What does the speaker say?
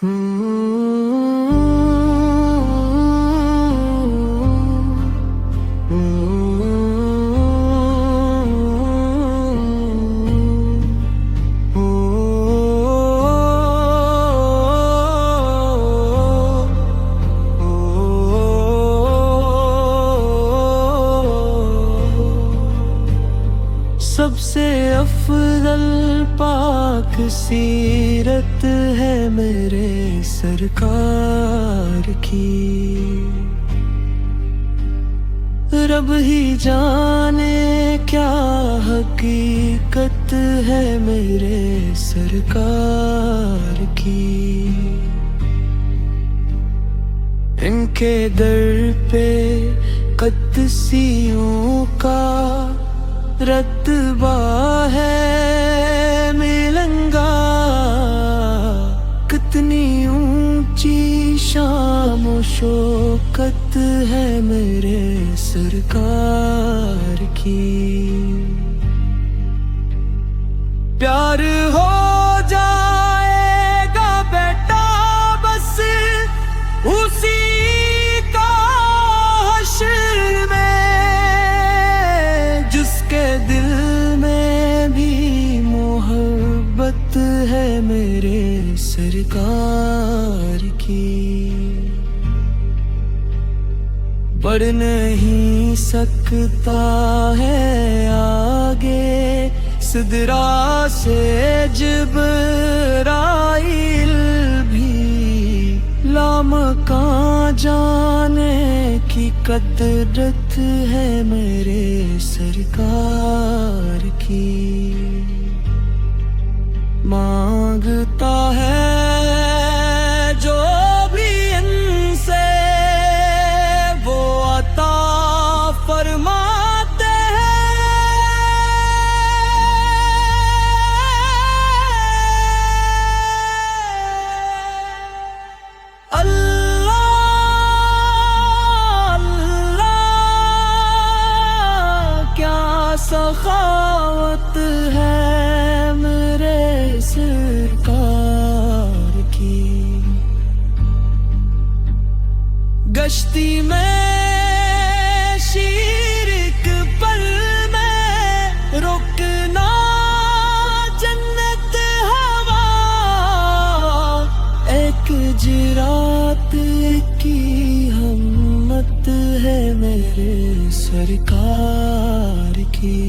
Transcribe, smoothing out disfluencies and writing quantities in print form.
सबसे अफजल पाक सीरत है मेरे सरकार की। रब ही जाने क्या हकीकत है मेरे सरकार की। इनके दर पे क़ुद्सियों का रतबा है मिलंगा। कितनी ऊंची शान और शौकत है मेरे सरकार की। प्यार हो जाएगा बेटा बस उसी का हश्र में, जिसके दिल में भी मोहब्बत है मेरे सरकार की। बढ़ नहीं सकता है आगे सिदरा से जिब्राइल भी। लामकां जाने की कदरत है मेरे सरकार की। मांगता है जो भी इनसे वो अता फरमाते हैं। अल्लाह अल्लाह क्या सखावत है मेरे सरकार की। गश्ती में शिरक पर मैं रुकना जन्नत हवा। एक जिरात की हिम्मत है मेरे सरकार की।